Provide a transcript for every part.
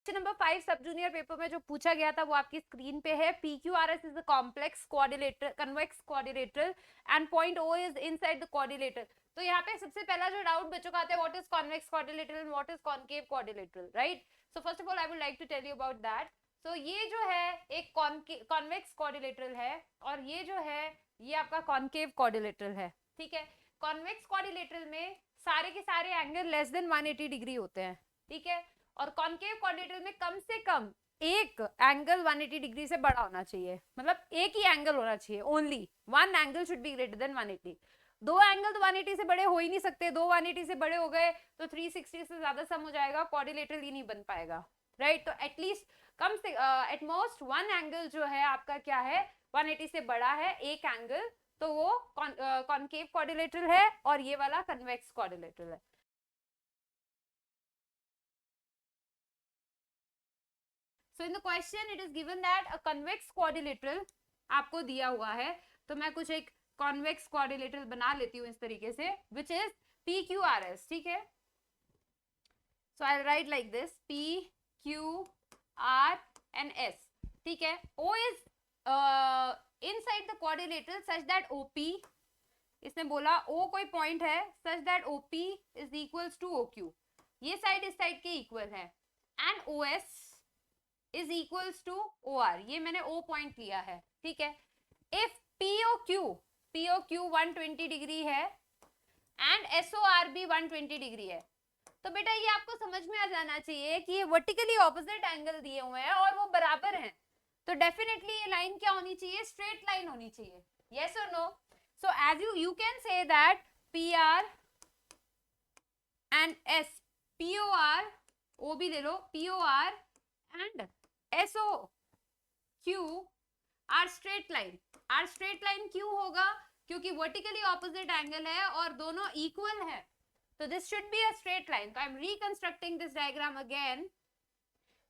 Question number 5 सब junior paper में जो पूछा गया था वो आपकी स्क्रीन पे है. PQRS is a complex quadrilateral convex quadrilateral and point O is inside the quadrilateral. तो यहाँ पे सबसे पहला जो डाउट बच्चों का आता है, what is convex quadrilateral and what is concave quadrilateral, right? So first of all I would like to tell you about that. So ये जो है एक convex quadrilateral है और ये जो है ये आपका concave quadrilateral है. ठीक है. convex quadrilateral में सारे के सारे एंगल लेस देन 180 डिग्री होते हैं. ठीक है. और कॉन्केव क्वाड्रिलेटरल में कम से कम एक एंगल 180 डिग्री से बड़ा होना चाहिए, मतलब एक ही एंगल होना चाहिए, only one angle should be greater than 180. दो एंगल तो 180 से बड़े हो ही नहीं सकते, दो 180 से बड़े हो गए तो 360 से ज्यादा सम हो जाएगा, क्वाड्रिलेटरल ही नहीं बन पाएगा, राइट? तो एटलीस्ट कम से एटमोस्ट वन एंगल जो है आपका क्या है, 180 से बड़ा है एक एंगल, तो वो कॉन्केव क्वाड्रिलेटरल है और ये वाला कन्वेक्स क्वाड्रिलेटरल है. So in the question it is given that a convex quadrilateral आपको दिया हुआ है, तो मैं कुछ एक convex quadrilateral बना लेती हूँ इस तरीके से, which is PQRS. ठीक है. So I'll write like this, PQR and S. ठीक है. O is inside the quadrilateral such that OP, इसने बोला O कोई पॉइंट है such that OP is equals to OQ. ये साइड इस साइड के इक्वल है. And OS is equals to OR. ये मैंने O पॉइंट लिया है. ठीक है. If POQ 120 डिग्री है and SOR भी 120 डिग्री है, तो बेटा ये आपको समझ में आ जाना चाहिए कि ये वर्टिकली ऑपोजिट एंगल दिए हुए हैं और वो बराबर हैं, तो डेफिनेटली ये लाइन क्या होनी चाहिए, स्ट्रेट लाइन होनी चाहिए. yes or no? So as you can say that PR and S, POR, O भी ले लो, POR and SOQ are straight line. are straight line क्यों होगा? क्योंकि वर्टिकली ऑपोजिट एंगल है और दोनों इक्वल है, तो this should be a straight line. तो I am reconstructing this diagram again.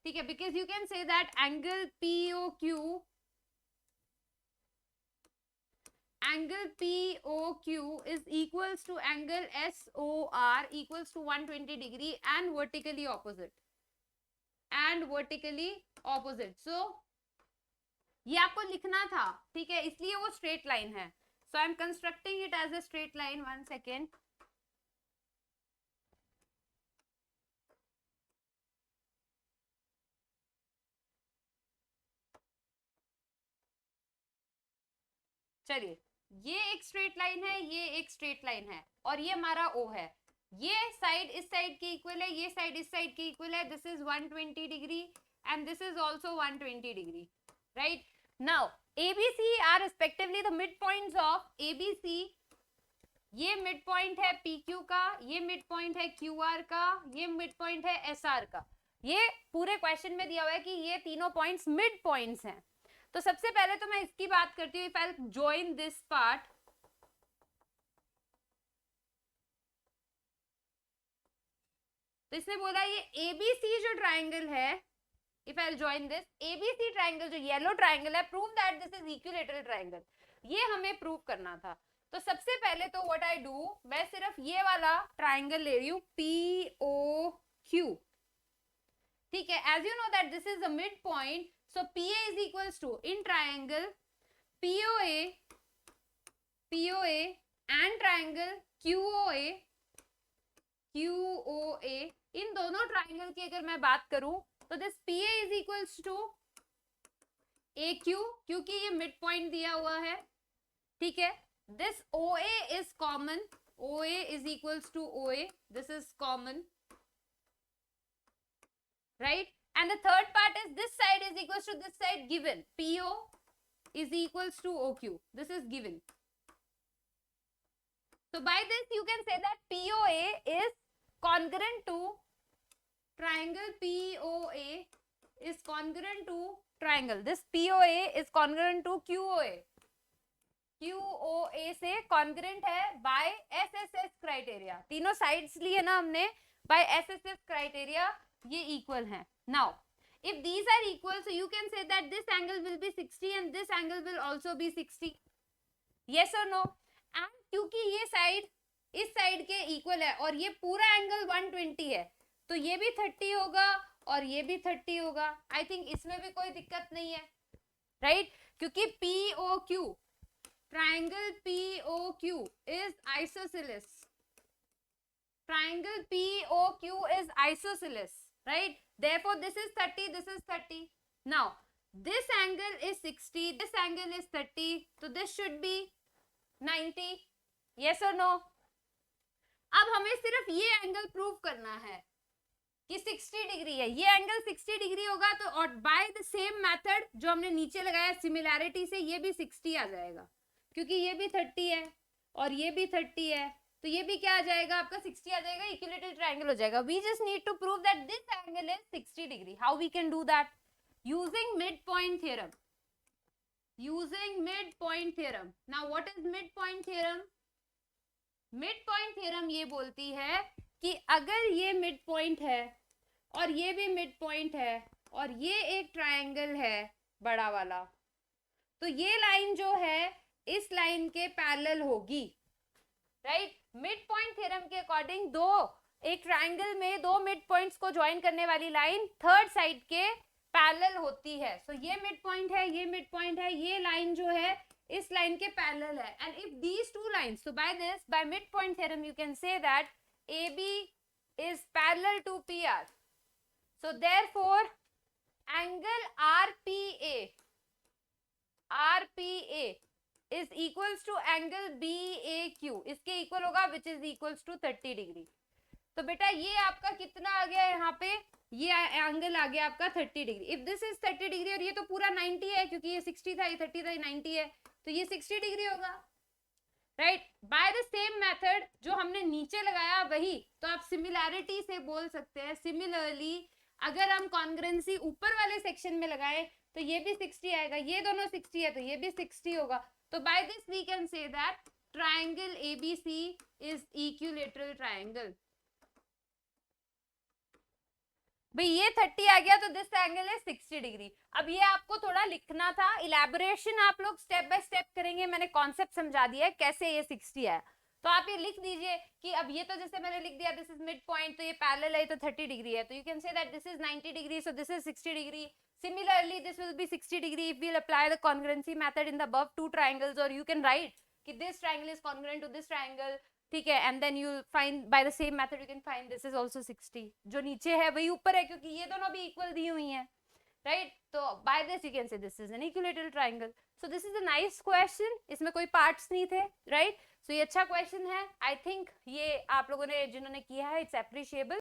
ठीक है. Because you can say that angle POQ is equals to angle SOR equals to 120 degree and vertically opposite. So ये आपको लिखना था. ठीक है. इसलिए वो स्ट्रेट लाइन है. So I am constructing it as a straight line. 1 second. चलिए, ये एक स्ट्रेट लाइन है, ये एक स्ट्रेट लाइन है और ये हमारा O है. ये साइड इस साइड के इक्वल है, ये साइड इस साइड के इक्वल है. This is 120 degree and this is also 120 degree, right? Now ABC are respectively the midpoints of ABC. ये मिड पॉइंट है PQ का, ये मिड पॉइंट है QR का, ये मिड पॉइंट है SR का. ये पूरे क्वेश्चन में दिया हुआ है कि ये तीनों पॉइंट्स मिड पॉइंट्स हैं. तो सबसे पहले तो मैं इसकी बात करती हूँ. If I join this part, तो इसने बोला ये ABC जो ट्राइंगल है, if I join this ABC triangle, जो येलो ट्राइंगल है, prove that this is equilateral triangle. ये हमें प्रूव करना था. तो सबसे पहले तो व्हाट आई डू, मैं सिर्फ ये वाला ट्राइंगल ले रही हूँ POQ. ठीक है. As you know that this is the mid point, so PA is equals to in triangle POA and triangle QOA. इन दोनों ट्राइंगल की अगर मैं बात करूं तो this PA is equals to AQ, क्योंकि ये मिड पॉइंट दिया हुआ है. ठीक है. This OA is common. OA is equals to OA. This is common, right? And the third part is this side is equals to this side, given. PO is equals to OQ. This is given. So by this you can say that POA is congruent to triangle. POA is congruent to triangle. This POA is congruent to QOA. QOA से congruent है by SSS criteria. तीनों sides लिए ना हमने, by SSS criteria ये equal हैं. Now, if these are equal, so you can say that this angle will be 60 and this angle will also be 60. Yes or no? And क्योंकि ये side इस side के equal है और ये पूरा एंगल 120 है, तो ये भी 30 होगा और ये भी 30 होगा। आई थिंक इसमें भी कोई दिक्कत नहीं है, राइट? क्योंकि POQ, triangle POQ is isosceles, triangle POQ is isosceles, right? Therefore this is 30, this is 30. Now this angle is 60, this angle is 30, so this should be 90. Yes or no? अब हमें सिर्फ ये एंगल प्रूव करना है कि 60 degree है, ये angle 60 degree होगा, तो और बाय द सेम मेथड जो हमने नीचे लगाया सिमिलैरिटी से, ये भी 60 आ जाएगा, क्योंकि ये भी 30 है और ये भी 30 है, तो ये भी क्या आ जाएगा आपका 60 आ जाएगा, इक्विलेटरल ट्रायंगल हो जाएगा। We just need to prove that this angle is 60 degree. How we can do that? Using mid point theorem, using mid point theorem. Now what is mid point theorem? Mid point theorem ये बोलती है कि अगर ये mid point है और ये भी मिड पॉइंट है और ये एक ट्रायंगल है बड़ा वाला, तो ये लाइन जो है इस लाइन के पैरेलल होगी, राइट? मिड पॉइंट थ्योरम के अकॉर्डिंग एक ट्रायंगल में दो मिड पॉइंट्स को ज्वाइन करने वाली लाइन थर्ड साइड के पैरेलल होती है। सो ये मिड पॉइंट है, ये मिड पॉइंट है, ये लाइन जो है इस लाइन के पैरेलल है, and if these two lines, so by mid point theorem you can say that AB is parallel to PR. So therefore angle RPA is equals to angle BAQ, इसके equal होगा, which is equals to 30 degree. तो बेटा ये आपका कितना आ गया यहाँ पे, ये एंगल आ गया आपका 30 degree. If this is 30 degree और ये तो पूरा 90 है, क्योंकि ये 60 था, ये 30 था, ये 90 है, तो ये 60 डिग्री होगा, right? By the same method जो हमने नीचे लगाया वही, तो आप सिमिलैरिटी से बोल सकते हैं सिमिलरली अगर हम कॉन्ग्रुएंसी ऊपर वाले सेक्शन में लगाएं तो ये भी 60 आएगा, ये दोनों 60 है तो ये भी 60 होगा। तो by this we can say that triangle ABC is equilateral triangle. भाई ये 30 आ गया तो दिस एंगल है 60 डिग्री। अब ये आपको थोड़ा लिखना था, इलैबोरेशन आप लोग स्टेप बाय स्टेप करेंगे, मैंने कॉन्सेप्ट समझा दिया है कैसे ये 60 है। तो आप ये लिख दीजिए कि अब ये तो जैसे मैंने लिख दिया दिस इज मिड पॉइंट, तो ये पैरेलल है तो 30 डिग्री है, तो you can say that this is 90 degree, so this is 60 degree. Similarly, this will be 60 degree if we'll apply the congruency method in the above two triangles, or you can write कि this triangle is congruent to this triangle, ठीक है, and then you find by the same method you can find this is also 60, जो नीचे है वही ऊपर है क्योंकि ये दोनों भी इक्वल दी हुई हैं, राइट? तो by this you can say this is an equilateral triangle. So this is a nice question, इसमें कोई पार्ट्स नहीं थे, राइट? So ये अच्छा क्वेश्चन है, आई थिंक ये आप लोगों ने जिन्होंने किया है इट्स अप्रिशिएबल।